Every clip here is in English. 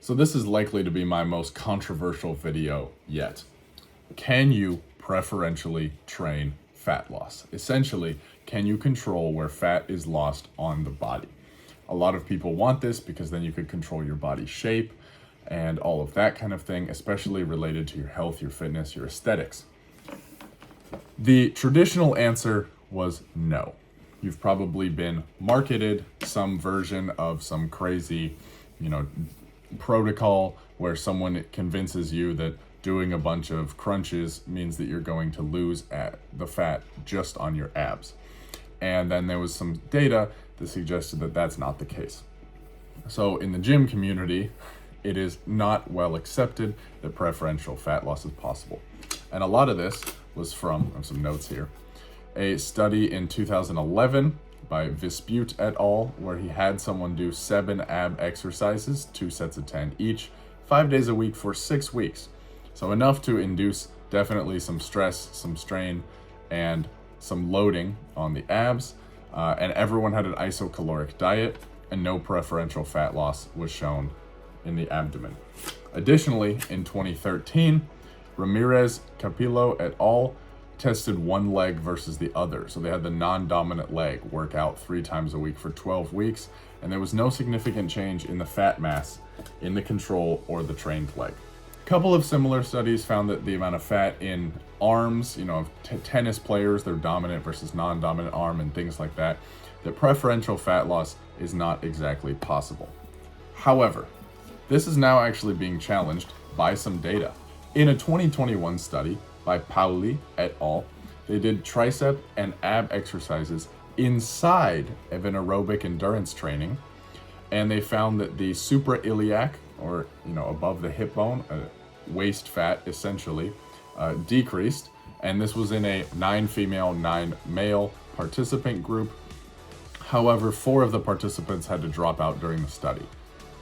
So this is likely to be my most controversial video yet. Can you preferentially train fat loss? Essentially, can you control where fat is lost on the body? A lot of people want this because then you could control your body shape and all of that kind of thing, especially related to your health, your fitness, your aesthetics. The traditional answer was no. You've probably been marketed some version of some crazy, protocol where someone convinces you that doing a bunch of crunches means that you're going to lose the fat just on your abs. And then there was some data that suggested that that's not the case. So in the gym community, it is not well accepted that preferential fat loss is possible. And a lot of this was from, I have some notes here, a study in 2011 by Vispute et al., where he had someone do 7 ab exercises, 2 sets of 10 each, 5 days a week for 6 weeks. So enough to induce definitely some stress, some strain, and some loading on the abs. And everyone had an isocaloric diet, and no preferential fat loss was shown in the abdomen. Additionally, in 2013, Ramírez-Campillo et al. Tested one leg versus the other. So they had the non-dominant leg work out 3 times a week for 12 weeks, and there was no significant change in the fat mass in the control or the trained leg. A couple of similar studies found that the amount of fat in arms, of tennis players, their dominant versus non-dominant arm and things like that, that preferential fat loss is not exactly possible. However, this is now actually being challenged by some data. In a 2021 study, by Pauli et al., they did tricep and ab exercises inside of an aerobic endurance training, and they found that the suprailiac, or above the hip bone, waist fat essentially, decreased, and this was in a 9 female, 9 male participant group. However, 4 of the participants had to drop out during the study.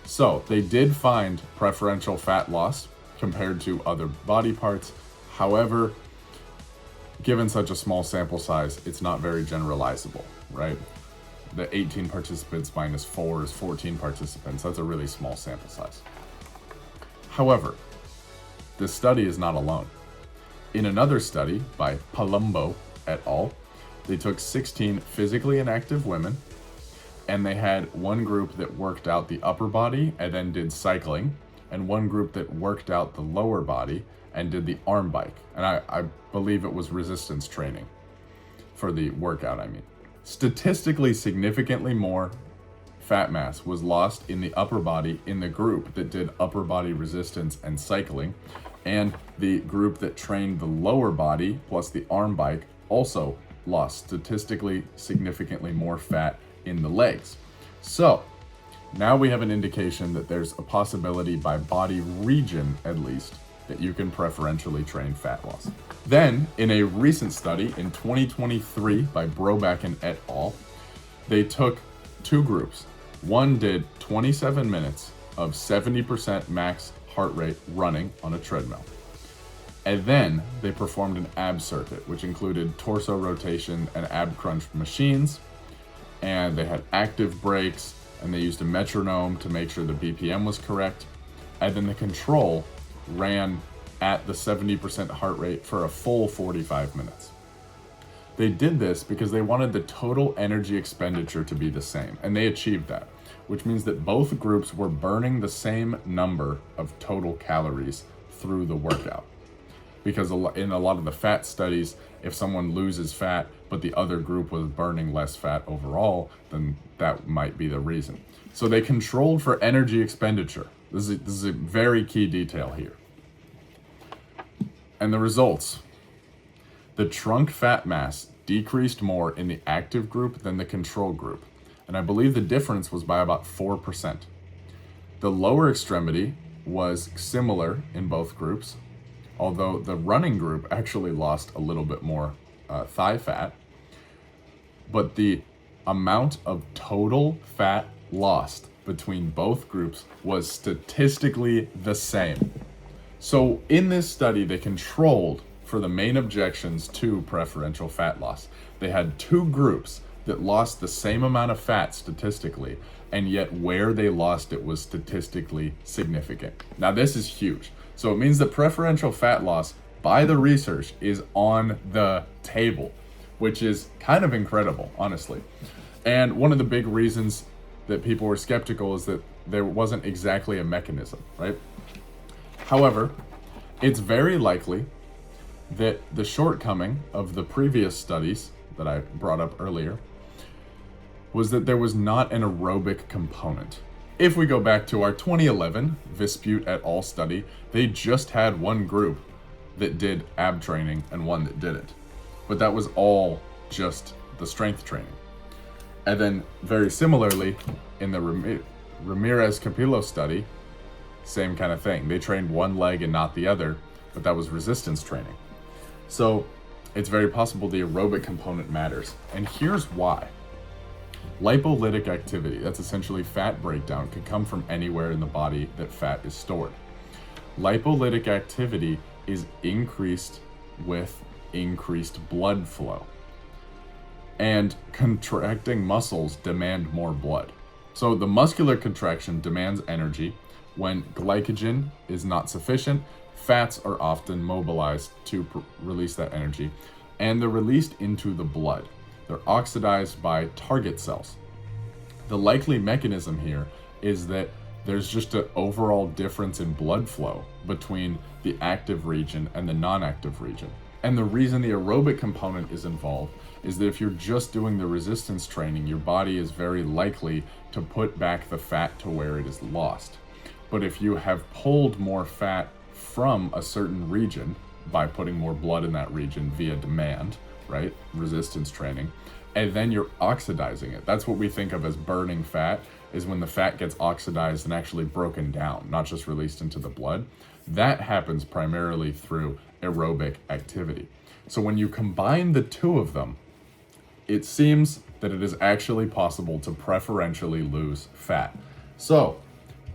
So they did find preferential fat loss compared to other body parts. However, given such a small sample size, it's not very generalizable, right? The 18 participants minus 4 is 14 participants. That's a really small sample size. However, this study is not alone. In another study by Palumbo et al., they took 16 physically inactive women, and they had one group that worked out the upper body and then did cycling, and one group that worked out the lower body and did the arm bike. And I believe it was resistance training for the workout, Statistically significantly more fat mass was lost in the upper body in the group that did upper body resistance and cycling, and the group that trained the lower body plus the arm bike also lost statistically significantly more fat in the legs. So now we have an indication that there's a possibility by body region at least that you can preferentially train fat loss. Then, in a recent study in 2023 by Brobakken et al., they took 2 groups. One did 27 minutes of 70% max heart rate running on a treadmill. And then they performed an ab circuit, which included torso rotation and ab crunch machines. And they had active brakes, and they used a metronome to make sure the BPM was correct. And then the control ran at the 70% heart rate for a full 45 minutes. They did this because they wanted the total energy expenditure to be the same, and they achieved that, which means that both groups were burning the same number of total calories through the workout. Because in a lot of the fat studies, if someone loses fat, but the other group was burning less fat overall, then that might be the reason. So they controlled for energy expenditure. This is a very key detail here. And the results. The trunk fat mass decreased more in the active group than the control group. And I believe the difference was by about 4%. The lower extremity was similar in both groups, although the running group actually lost a little bit more thigh fat. But the amount of total fat lost between both groups was statistically the same. So in this study, they controlled for the main objections to preferential fat loss. They had 2 groups that lost the same amount of fat statistically, and yet where they lost it was statistically significant. Now this is huge. So it means that preferential fat loss by the research is on the table, which is kind of incredible, honestly. And one of the big reasons that people were skeptical is that there wasn't exactly a mechanism, right? However, it's very likely that the shortcoming of the previous studies that I brought up earlier was that there was not an aerobic component. If we go back to our 2011 Vispute et al. Study, they just had one group that did ab training and one that didn't. But that was all just the strength training. And then very similarly, in the Ramírez-Campillo study, same kind of thing. They trained one leg and not the other, but that was resistance training. So it's very possible the aerobic component matters. And here's why. Lipolytic activity, that's essentially fat breakdown, can come from anywhere in the body that fat is stored. Lipolytic activity is increased with increased blood flow. And contracting muscles demand more blood. So the muscular contraction demands energy. When glycogen is not sufficient, fats are often mobilized to release that energy, and they're released into the blood. They're oxidized by target cells. The likely mechanism here is that there's just an overall difference in blood flow between the active region and the non-active region. And the reason the aerobic component is involved is that if you're just doing the resistance training, your body is very likely to put back the fat to where it is lost. But if you have pulled more fat from a certain region by putting more blood in that region via demand, right, resistance training, and then you're oxidizing it. That's what we think of as burning fat, is when the fat gets oxidized and actually broken down, not just released into the blood. That happens primarily through aerobic activity. So when you combine the two of them, it seems that it is actually possible to preferentially lose fat. So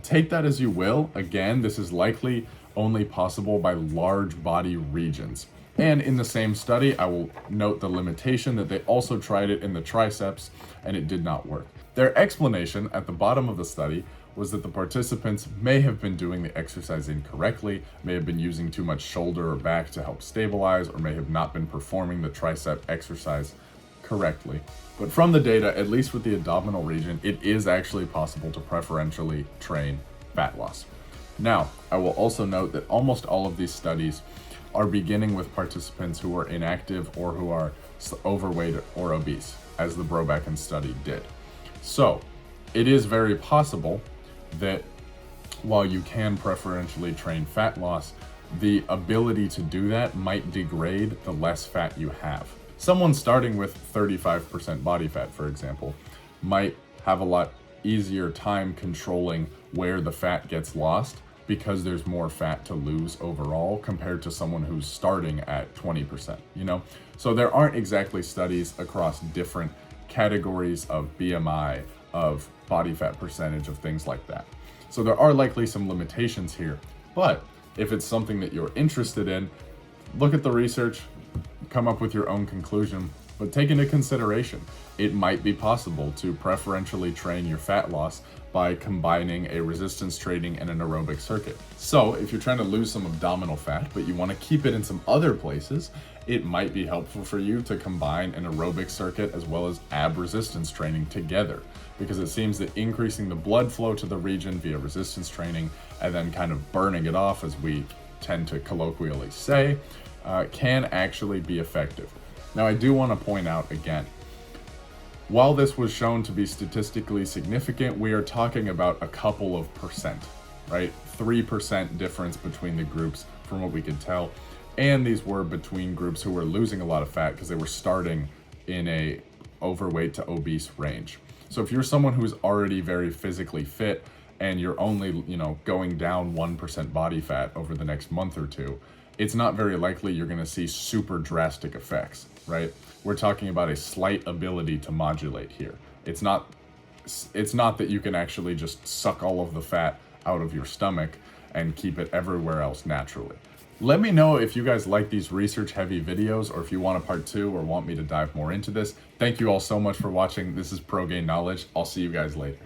take that as you will. Again, this is likely only possible by large body regions. And in the same study, I will note the limitation that they also tried it in the triceps and it did not work. Their explanation at the bottom of the study was that the participants may have been doing the exercise incorrectly, may have been using too much shoulder or back to help stabilize, or may have not been performing the tricep exercise correctly. But from the data, at least with the abdominal region, it is actually possible to preferentially train fat loss. Now, I will also note that almost all of these studies are beginning with participants who are inactive or who are overweight or obese, as the Brobakken study did. So it is very possible that while you can preferentially train fat loss, the ability to do that might degrade the less fat you have. Someone starting with 35% body fat, for example, might have a lot easier time controlling where the fat gets lost because there's more fat to lose overall compared to someone who's starting at 20%, you know? So there aren't exactly studies across different categories of BMI, of body fat percentage, of things like that. So there are likely some limitations here, but if it's something that you're interested in, look at the research, come up with your own conclusion, but take into consideration, it might be possible to preferentially train your fat loss by combining a resistance training and an aerobic circuit. So if you're trying to lose some abdominal fat, but you want to keep it in some other places, it might be helpful for you to combine an aerobic circuit as well as ab resistance training together, because it seems that increasing the blood flow to the region via resistance training and then kind of burning it off, as we tend to colloquially say, can actually be effective. Now, I do want to point out again, while this was shown to be statistically significant, we are talking about a couple of percent, right? 3% difference between the groups from what we could tell. And these were between groups who were losing a lot of fat because they were starting in a overweight to obese range. So if you're someone who's already very physically fit and you're only, going down 1% body fat over the next month or two, it's not very likely you're going to see super drastic effects, right? We're talking about a slight ability to modulate here. It's not that you can actually just suck all of the fat out of your stomach and keep it everywhere else naturally. Let me know if you guys like these research heavy videos, or if you want a part 2 or want me to dive more into this. Thank you all so much for watching. This is Pro Gain Knowledge. I'll see you guys later.